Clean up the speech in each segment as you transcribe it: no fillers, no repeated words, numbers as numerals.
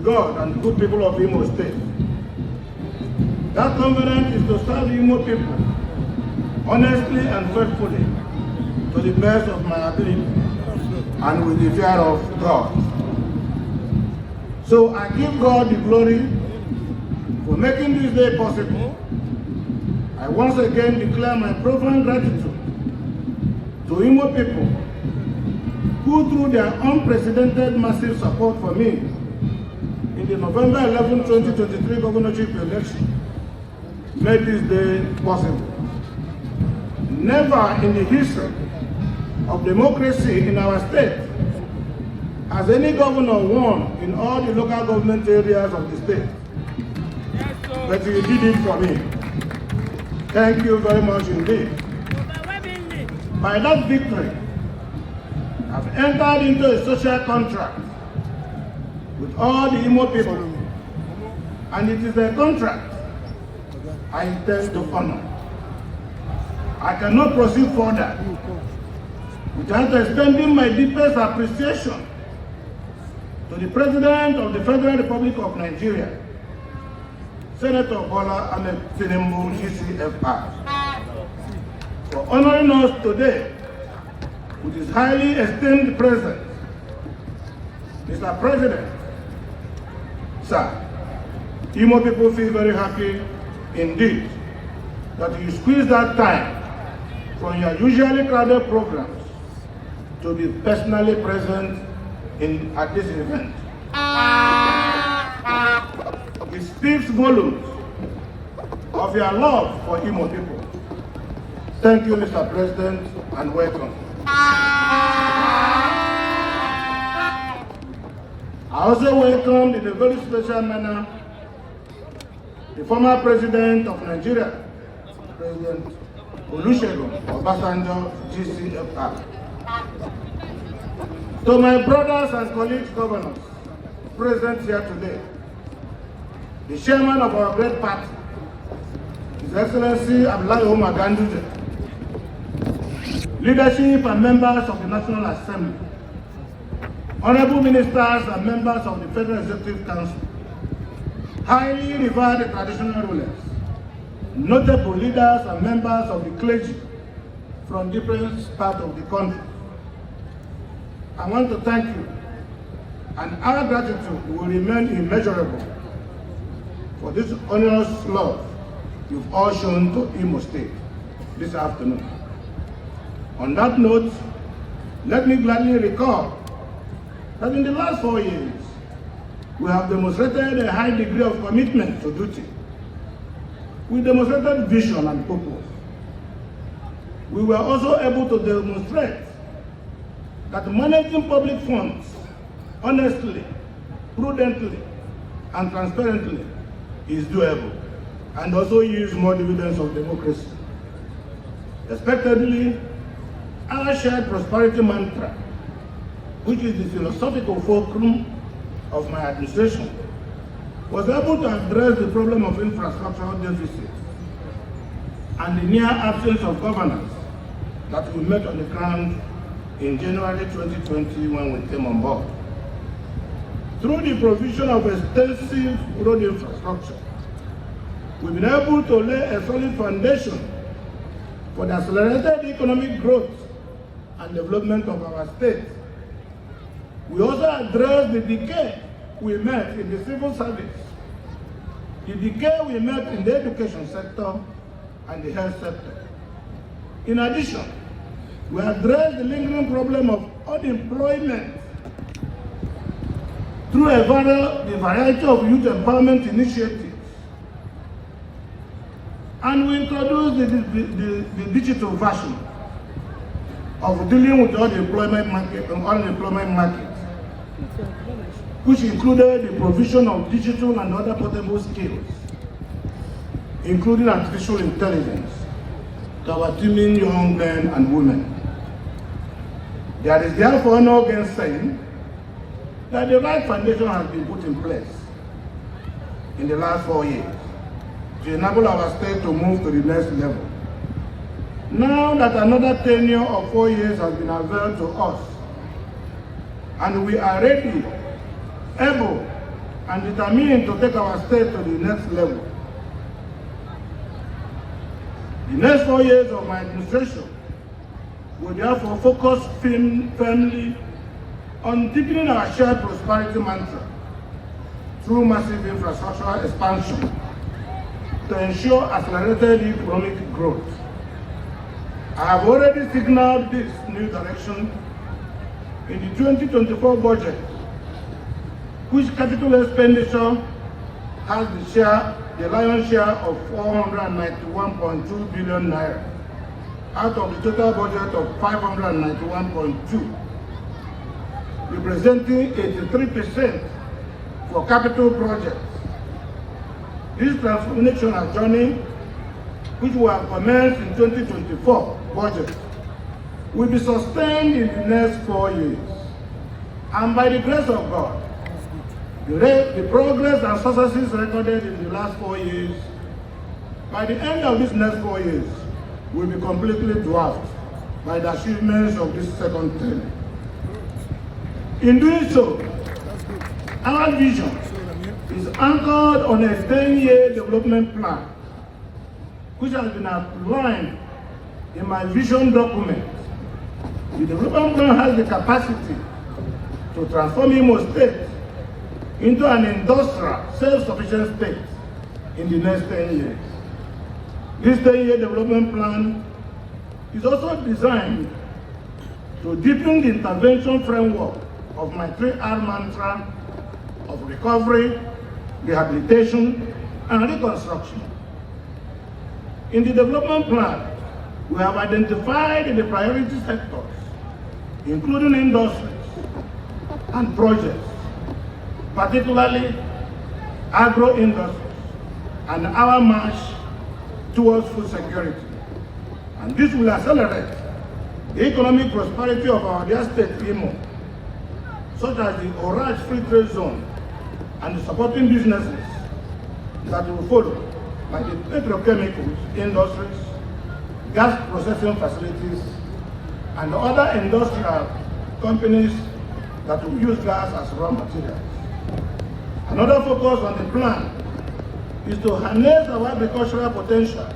God and good people of Imo State. That covenant is to serve the Imo people honestly and faithfully to the best of my ability and with the fear of God. So I give God the glory for making this day possible. I once again declare my profound gratitude to Imo people who, through their unprecedented massive support for me in the November 11, 2023 governorship election, made this day possible. Never in the history of democracy in our state has any governor won in all the local government areas of the state. Yes, but you did it for me. Thank you very much indeed. By that victory, I've entered into a social contract with all the Imo people, and it is a contract I intend to honor. I cannot proceed further without extending my deepest appreciation to the President of the Federal Republic of Nigeria, Senator Bola Ahmed Tinubu, GCFR, for honoring us today with his highly esteemed presence. Mr. President, sir, Imo people feel very happy indeed that you squeeze that time from your usually crowded programs to be personally present at this event. It speaks volumes of your love for Imo people. Thank you, Mr. President, and welcome. I also welcome in a very special manner the former President of Nigeria, President Olusegun Obasanjo, GCFR. To my brothers and colleagues governors present here today, the chairman of our great party, His Excellency Abdullahi Umar Ganduje, leadership and members of the National Assembly, honorable ministers and members of the Federal Executive Council, highly revered traditional rulers, notable leaders and members of the clergy from different parts of the country. I want to thank you, and our gratitude will remain immeasurable for this onerous love you've all shown to Imo State this afternoon. On that note, let me gladly recall that in the last 4 years, we have demonstrated a high degree of commitment to duty. We demonstrated vision and purpose. We were also able to demonstrate that managing public funds honestly, prudently, and transparently is doable, and also use more dividends of democracy. Expectedly, our shared prosperity mantra, which is the philosophical fulcrum of my administration, was able to address the problem of infrastructural deficit and the near absence of governance that we met on the ground in January 2020 when we came on board. Through the provision of extensive road infrastructure, we've been able to lay a solid foundation for the accelerated economic growth and development of our state. We also addressed the decay we met in the civil service, the decay we met in the education sector and the health sector. In addition, we addressed the lingering problem of unemployment through a variety of youth empowerment initiatives. And we introduced the digital version of dealing with the unemployment market, which included the provision of digital and other portable skills, including artificial intelligence, to our teeming young men and women. There is therefore no gainsaying that the right foundation has been put in place in the last 4 years to enable our state to move to the next level. Now that another tenure of 4 years has been availed to us, and we are ready, able, and determined to take our state to the next level. The next 4 years of my administration will therefore focus firmly on deepening our shared prosperity mantra through massive infrastructural expansion to ensure accelerated economic growth. I have already signaled this new direction in the 2024 budget, which capital expenditure has the lion's share of 491.2 billion naira out of the total budget of 591.2, representing 83% for capital projects. This transformational journey, which we have commenced in 2024 budget, will be sustained in the next 4 years. And by the grace of God, the progress and successes recorded in the last 4 years, by the end of these next 4 years, will be completely dwarfed by the achievements of this second term. In doing so, our vision is anchored on a 10-year development plan, which has been outlined in my vision document. The development plan has the capacity to transform Imo State into an industrial, self-sufficient state in the next 10 years. This 10-year development plan is also designed to deepen the intervention framework of my 3R mantra of recovery, rehabilitation, and reconstruction. In the development plan, we have identified the priority sectors, including industries and projects, particularly agro-industries, and our march towards food security. And this will accelerate the economic prosperity of our dear state, Imo, such as the Oraj Free Trade Zone and the supporting businesses that will follow, like the petrochemicals industries, gas processing facilities, and other industrial companies that will use gas as raw materials. Another focus on the plan is to harness our agricultural potentials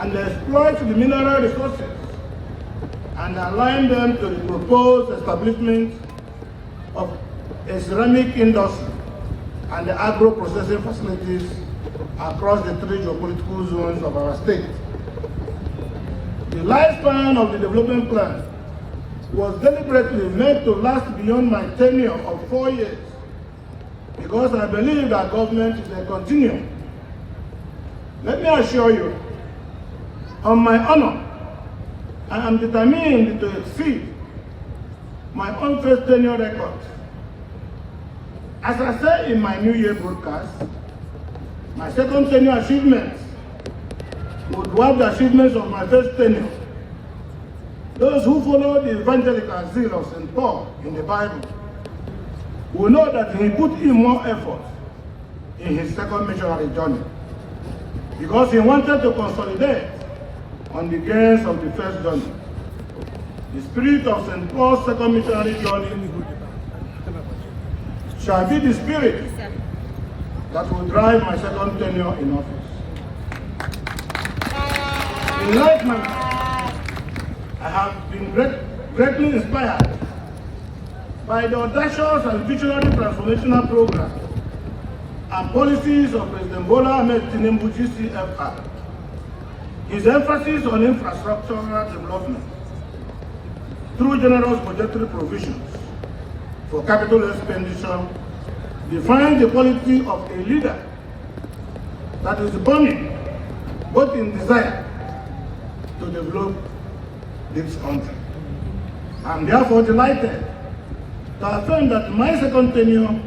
and exploit the mineral resources and align them to the proposed establishment of a ceramic industry and the agro-processing facilities across the 3 geopolitical zones of our state. The lifespan of the development plan was deliberately made to last beyond my tenure of 4 years, because I believe that government is a continuum. Let me assure you, on my honor, I am determined to exceed my own first tenure record. As I said in my New Year broadcast, my second tenure achievements would dwarf the achievements of my first tenure. Those who follow the evangelical zeal of St. Paul in the Bible will know that he put in more effort in his second missionary journey, because he wanted to consolidate on the gains of the first journey. The spirit of St. Paul's second missionary journey shall be the spirit that will drive my second tenure in office. In like manner, I have been greatly inspired by the audacious and visionary transformational program and policies of President Bola Ahmed Tinubu GCFR. His emphasis on infrastructural development through generous budgetary provisions for capital expenditure defines the quality of a leader that is burning both in desire to develop this country. I am therefore delighted to affirm that my second tenure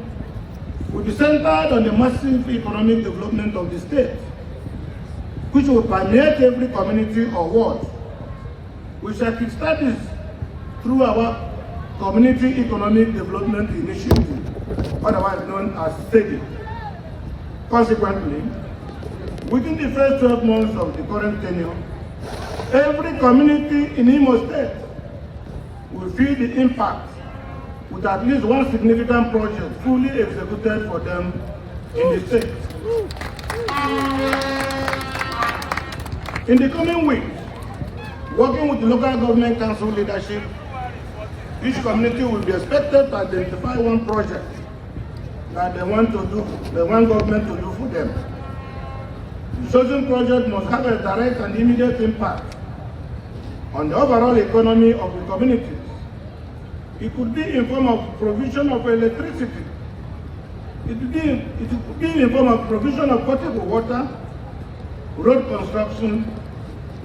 will be centered on the massive economic development of the state, which will permeate every community or ward. We shall kickstart this through our Community Economic Development Initiative, otherwise known as SEDI. Consequently, within the first 12 months of the current tenure, every community in Imo State will feel the impact with at least one significant project fully executed for them in the state. In the coming weeks, working with the local government council leadership, each community will be expected to identify one project that they want government to do for them. The chosen project must have a direct and immediate impact on the overall economy of the communities. It could be in form of provision of electricity. It could be in form of provision of potable water, road construction,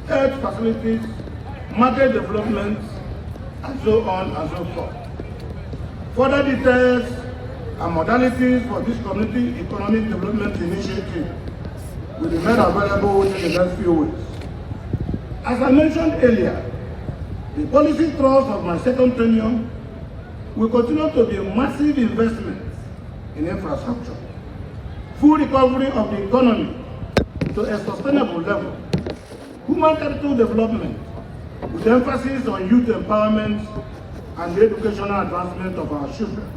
health facilities, market development, and so on and so forth. Further details and modalities for this community economic development initiative will be made available within the next few weeks. As I mentioned earlier, the policy thrust of my second tenure will continue to be massive investments in infrastructure, full recovery of the economy to a sustainable level, human capital development with emphasis on youth empowerment and the educational advancement of our children,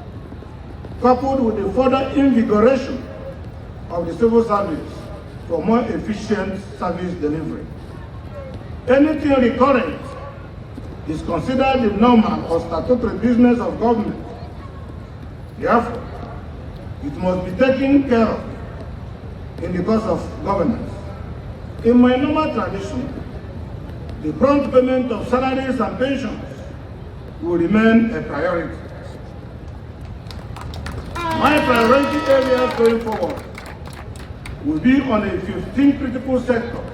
coupled with the further invigoration of the civil service for more efficient service delivery. Anything recurrent is considered the normal or statutory business of government. Therefore, it must be taken care of in the course of governance. In my normal tradition, the prompt payment of salaries and pensions will remain a priority. My priority areas going forward will be on a 15 critical sectors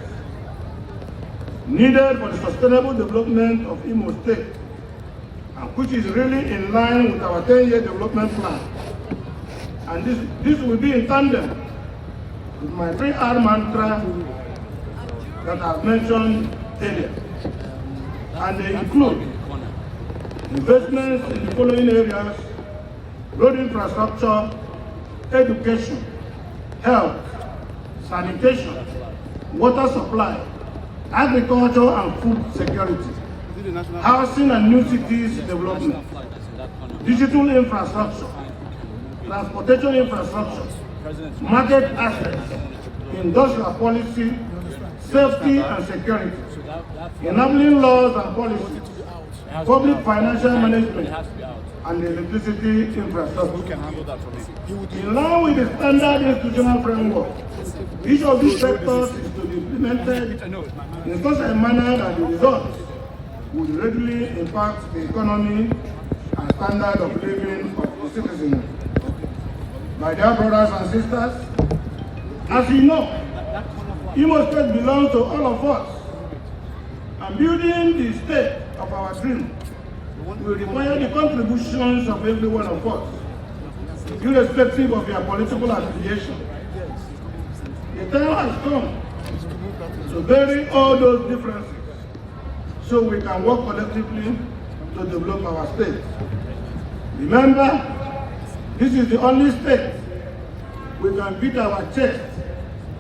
needed for the sustainable development of Imo State, and which is really in line with our 10-year development plan. And this will be in tandem with my 3R mantra that I've mentioned earlier. And they include investments in the following areas: road infrastructure, education, health, sanitation, water supply, agriculture and food security, housing and new cities development, digital infrastructure, transportation infrastructure, market access, industrial policy, safety and security, enabling laws and policies, public financial management, and the electricity infrastructure. In line with the standard institutional framework, each of these sectors is to be implemented in such a manner that the results would readily impact the economy and standard of living of the citizens. My dear brothers and sisters, as you know, Imo State belongs to all of us, and building the state of our dream will require the contributions of every one of us, irrespective of their political affiliation. The time has come to bury all those differences so we can work collectively to develop our state. Remember, this is the only state we can beat our chest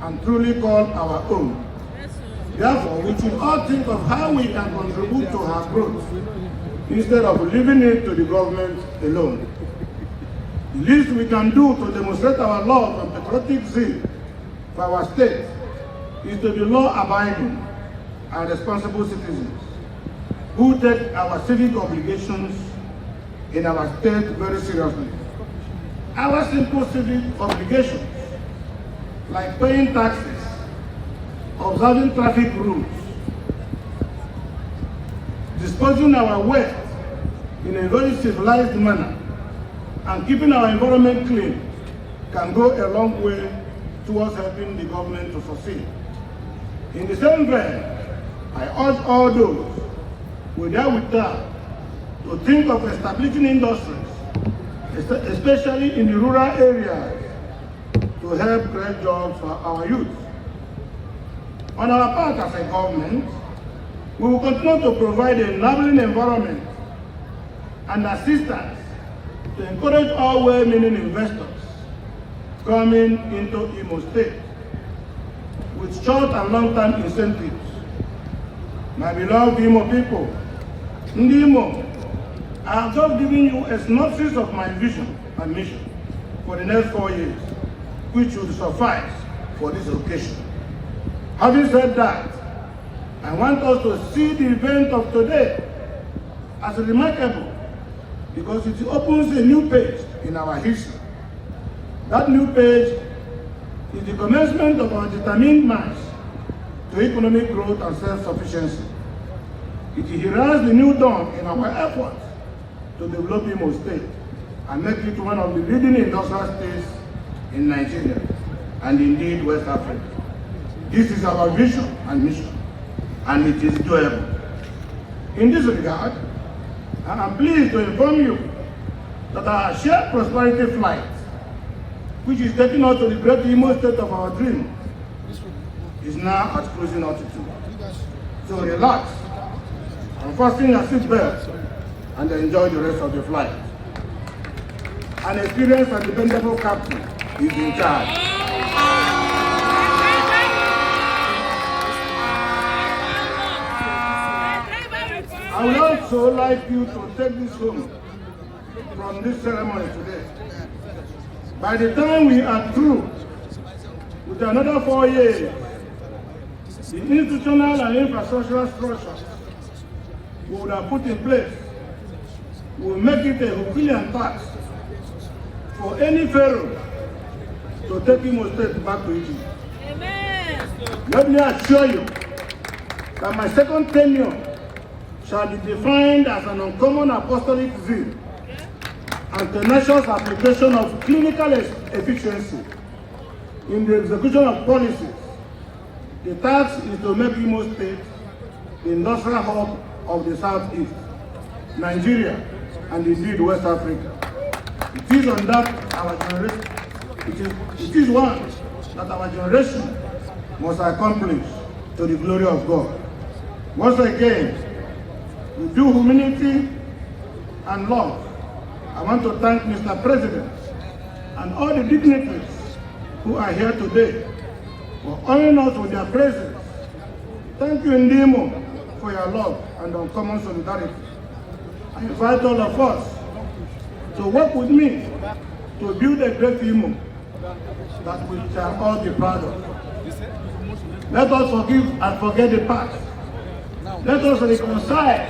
and truly call our own. Therefore, we should all think of how we can contribute to our growth instead of leaving it to the government alone. The least we can do to demonstrate our love and patriotic zeal for our state is to be law-abiding and responsible citizens who take our civic obligations in our state very seriously. Our simple civic obligations, like paying taxes, observing traffic rules, disposing our waste in a very civilized manner, and keeping our environment clean, can go a long way towards helping the government to succeed. In the same vein, I urge all those who dare with that to think of establishing industries, especially in the rural areas, to help create jobs for our youth. On our part as a government, we will continue to provide an enabling environment and assistance to encourage all well-meaning investors coming into Imo State with short and long-term incentives. My beloved Imo people, Ndi Imo, I have just given you a synopsis of my vision and mission for the next 4 years, which will suffice for this occasion. Having said that, I want us to see the event of today as remarkable because it opens a new page in our history. That new page is the commencement of our determined march to economic growth and self-sufficiency. It heralds the new dawn in our efforts to develop Imo State and make it one of the leading industrial states in Nigeria and indeed West Africa. This is our vision and mission, and it is doable. In this regard, I am pleased to inform you that our shared prosperity flight, which is taking us to the great Imo State of our dream, is now at cruising altitude. So relax, unfasten your seatbelt, and enjoy the rest of the flight. An experienced and dependable captain is in charge. I would also like you to take this home from this ceremony today. By the time we are through with another 4 years, the institutional and infrastructural structures we would have put in place will make it a Herculean task for any pharaoh to take Imo State back to Egypt. Amen. Let me assure you that my second tenure shall be defined as an uncommon apostolic zeal and tenacious application of clinical efficiency in the execution of policies. The task is to make Imo State the industrial hub of the Southeast, Nigeria, and indeed West Africa. It is on that our generation, it is one that our generation must accomplish to the glory of God. Once again, with due humility and love, I want to thank Mr. President and all the dignitaries who are here today for honoring us with their presence. Thank you, Ndimo, for your love and uncommon solidarity. I invite all of us to work with me to build a great Imo that we shall all be proud of. Let us forgive and forget the past. Let us reconcile.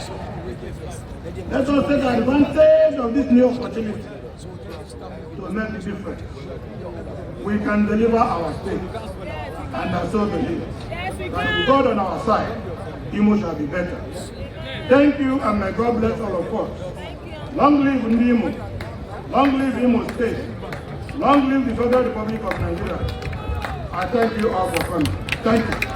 Let us take advantage of this new opportunity to make a difference. We can deliver our state, and I so believe that with God on our side, Imo shall be better. Thank you, and may God bless all of us. Long live Imo. Long live Imo State. Long live the Federal Republic of Nigeria. I thank you all for coming. Thank you.